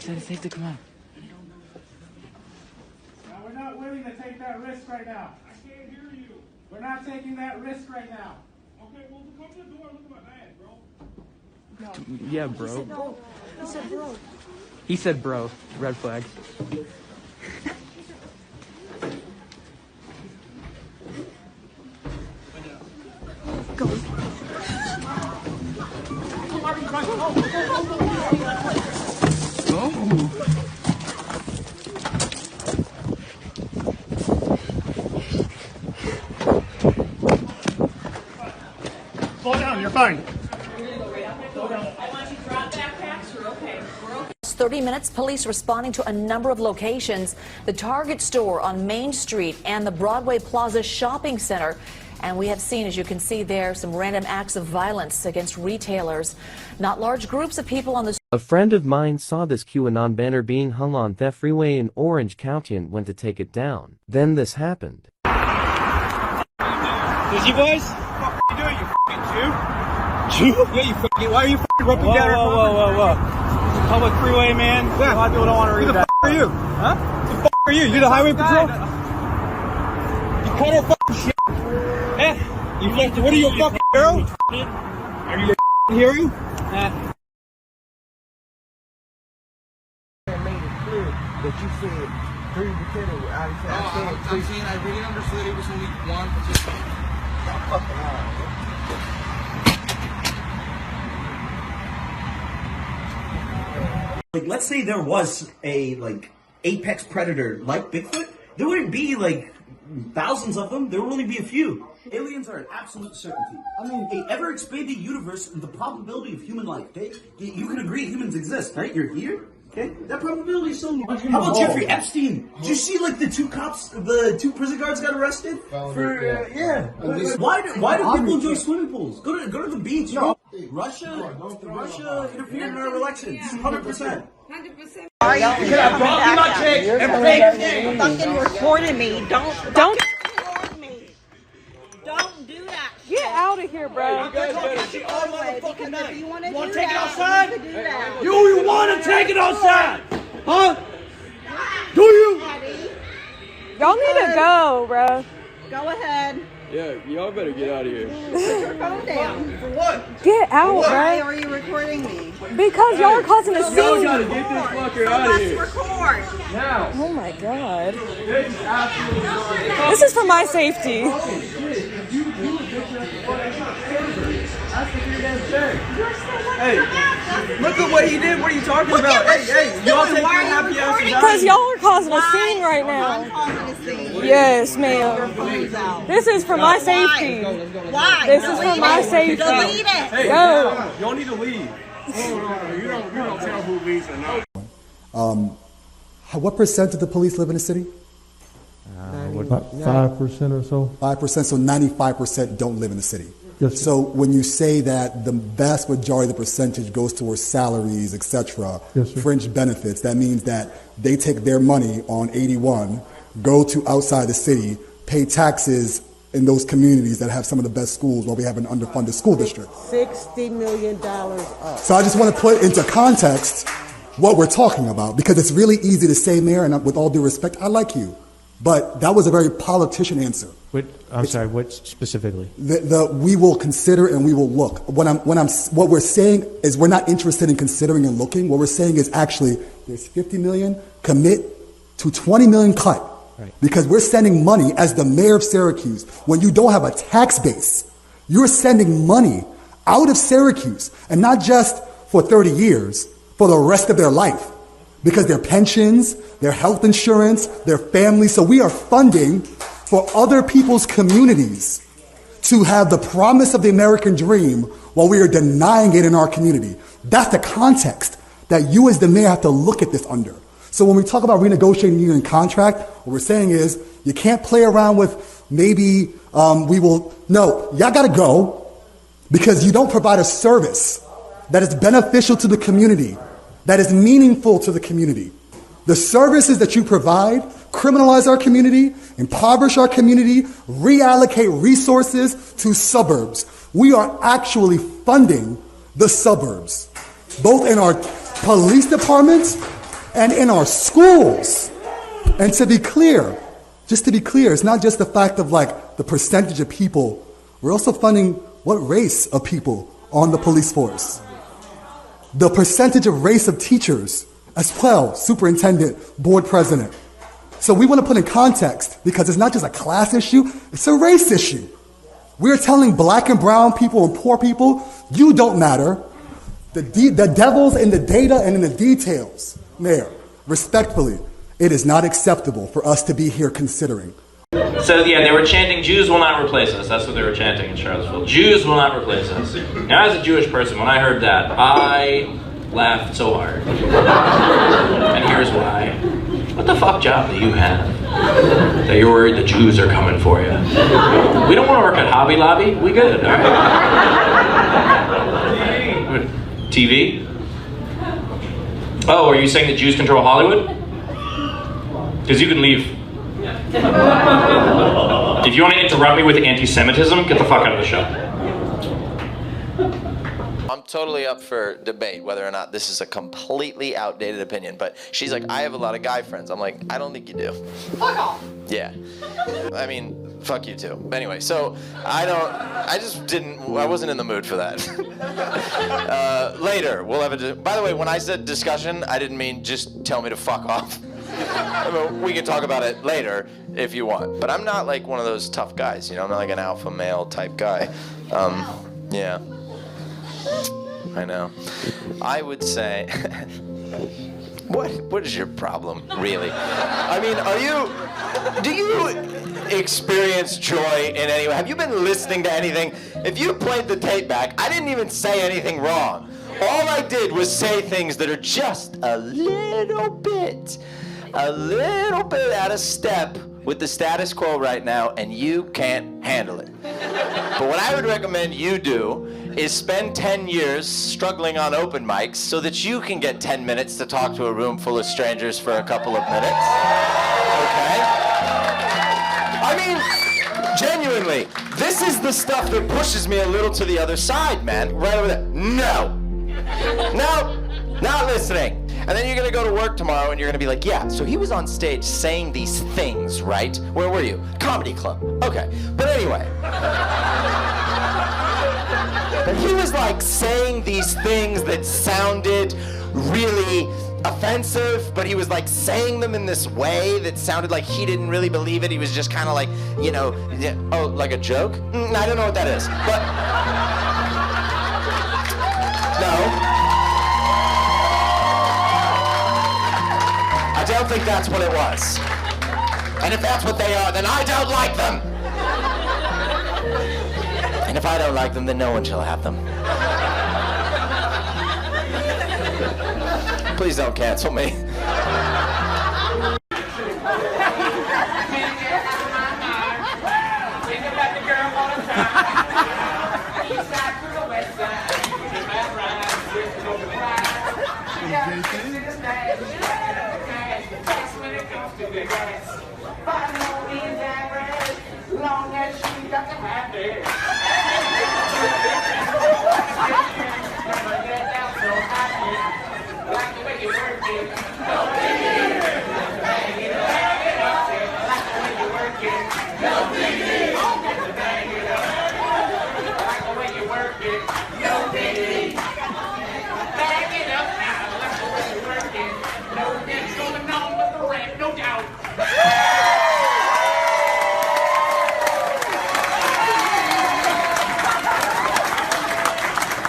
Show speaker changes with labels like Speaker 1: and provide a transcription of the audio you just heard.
Speaker 1: said it's safe to come out.
Speaker 2: Now, we're not willing to take that risk right now.
Speaker 3: I can't hear you.
Speaker 2: We're not taking that risk right now.
Speaker 3: Okay, well, come to the door and look at my bag, bro.
Speaker 1: No. Yeah, bro.
Speaker 4: He said no. He said bro.
Speaker 1: He said bro. Red flag.
Speaker 4: Go.
Speaker 2: Slow down, you're fine.
Speaker 5: 30 minutes, police responding to a number of locations, the Target store on Main Street and the Broadway Plaza shopping center. And we have seen, as you can see there, some random acts of violence against retailers. Not large groups of people on the...
Speaker 6: A friend of mine saw this QAnon banner being hung on Theft Freeway in Orange County and went to take it down. Then this happened.
Speaker 7: Is you boys?
Speaker 2: What the fuck are you doing, you fucking Jew?
Speaker 7: Jew?
Speaker 2: Yeah, you fucking... Why are you fucking ripping down our property?
Speaker 7: Whoa. Public freeway, man.
Speaker 2: Yeah.
Speaker 7: A lot of people don't want to read that.
Speaker 2: Who the fuck are you?
Speaker 7: Huh?
Speaker 2: Who the fuck are you? You the highway patrol? You cut our fucking shit.
Speaker 7: Eh?
Speaker 2: You fucking... What are you, a fucking hero? Are you a hero?
Speaker 8: Made it clear that you said 3 lieutenant out of town.
Speaker 9: I'm saying I really understood it was only one. Just
Speaker 8: Stop fucking around.
Speaker 10: Like, let's say there was a, like, apex predator like Bigfoot, there wouldn't be, like, thousands of them. There would only be a few. Aliens are an absolute certainty. I mean, a ever-expanding universe, the probability of human life, okay? You can agree humans exist, right? You're here, okay? That probability is so low. How about Jeffrey Epstein? Did you see, like, the 2 prison guards got arrested? For, yeah. Why do people enjoy swimming pools? Go to the beach. No. Russia interfered in our elections, 100%.
Speaker 4: 100%.
Speaker 10: Are you
Speaker 4: fucking recording me? Don't record me. Don't do that.
Speaker 11: Get out of here, bro.
Speaker 4: You guys better see all motherfucking night. You want to take it
Speaker 7: outside?
Speaker 4: You
Speaker 7: want to take it outside? Huh? Do you?
Speaker 11: Y'all need to go, bro.
Speaker 4: Go ahead.
Speaker 7: Yeah, y'all better get out of here.
Speaker 4: Put your phone down.
Speaker 7: For what?
Speaker 11: Get out,
Speaker 4: Why
Speaker 11: bro.
Speaker 4: are you recording me?
Speaker 11: Because y'all are causing a
Speaker 7: Y'all
Speaker 11: scene.
Speaker 7: gotta get this fucker out of here.
Speaker 4: Record.
Speaker 7: Now.
Speaker 11: Oh my god.
Speaker 7: This is absolutely
Speaker 11: This is for my safety.
Speaker 7: Hey, look at what he did. What are you talking about? Hey, y'all take your happy asses out.
Speaker 11: Because y'all are causing a scene right now. Yes, ma'am. This is for my safety.
Speaker 4: Why?
Speaker 11: This is for my safety.
Speaker 4: Delete it.
Speaker 7: Hey,
Speaker 11: Go.
Speaker 7: y'all need to leave.
Speaker 2: You don't tell who leaves or not.
Speaker 12: What percent of the police live in the city?
Speaker 13: 5% or so.
Speaker 12: 5%, so 95% don't live in the city.
Speaker 13: Yes, sir.
Speaker 12: So when you say that the vast majority of the percentage goes towards salaries, etc.,
Speaker 13: yes,
Speaker 12: fringe benefits, that means that they take their money on 81, go to outside the city, pay taxes in those communities that have some of the best schools while we have an underfunded school district.
Speaker 8: $60 million up.
Speaker 12: So I just want to put into context what we're talking about, because it's really easy to say, Mayor, and with all due respect, I like you, but that was a very politician answer.
Speaker 13: I'm sorry, what specifically?
Speaker 12: We will consider and we will look. What we're saying is we're not interested in considering and looking. What we're saying is actually there's 50 million, commit to 20 million cut.
Speaker 13: Right.
Speaker 12: Because we're sending money as the mayor of Syracuse. When you don't have a tax base, you're sending money out of Syracuse, and not just for 30 years, for the rest of their life. Because their pensions, their health insurance, their families. So we are funding for other people's communities to have the promise of the American dream while we are denying it in our community. That's the context that you as the mayor have to look at this under. So when we talk about renegotiating union contract, what we're saying is you can't play around with maybe no, y'all gotta go because you don't provide a service that is beneficial to the community, that is meaningful to the community. The services that you provide criminalize our community, impoverish our community, reallocate resources to suburbs. We are actually funding the suburbs, both in our police departments and in our schools. And to be clear, just to be clear, it's not just the fact of like the percentage of people. We're also funding what race of people on the police force. The percentage of race of teachers as well, superintendent, board president. So we want to put in context because it's not just a class issue, it's a race issue. We're telling black and brown people and poor people, you don't matter. The devil's in the data and in the details. Mayor, respectfully, it is not acceptable for us to be here considering.
Speaker 14: So yeah, they were chanting, Jews will not replace us. That's what they were chanting in Charlottesville. Jews will not replace us. Now as a Jewish person, when I heard that, I laughed so hard. And here's why. What the fuck job do you have that you're worried the Jews are coming for you? We don't want to work at Hobby Lobby. We good, all right? TV? Oh, are you saying that Jews control Hollywood? Because you can leave. If you want to interrupt me with anti-Semitism, get the fuck out of the show.
Speaker 15: I'm totally up for debate whether or not this is a completely outdated opinion, but she's like, I have a lot of guy friends. I'm like, I don't think you do. Fuck off. Yeah. I mean, fuck you too. Anyway, so I wasn't in the mood for that. Later, we'll have by the way, when I said discussion, I didn't mean just tell me to fuck off. I mean, we can talk about it later if you want, but I'm not like one of those tough guys, you know, I'm not like an alpha male type guy. Yeah. I know. I would say, what is your problem, really? I mean, do you experience joy in any way? Have you been listening to anything? If you played the tape back, I didn't even say anything wrong. All I did was say things that are just a little bit out of step with the status quo right now, and you can't handle it. But what I would recommend you do is spend 10 years struggling on open mics so that you can get 10 minutes to talk to a room full of strangers for a couple of minutes. Okay? I mean, genuinely, this is the stuff that pushes me a little to the other side, man. Right over there. No, not listening. And then you're gonna go to work tomorrow and you're gonna be like, yeah, so he was on stage saying these things, right? Where were you? Comedy club. Okay. But anyway. But he was like saying these things that sounded really offensive, but he was like saying them in this way that sounded like he didn't really believe it. He was just kind of like, you know, oh, like a joke? I don't know what that is. But no. I don't think that's what it was. And if that's what they are, then I don't like them. And if I don't like them, then no one shall have them. Please don't cancel me.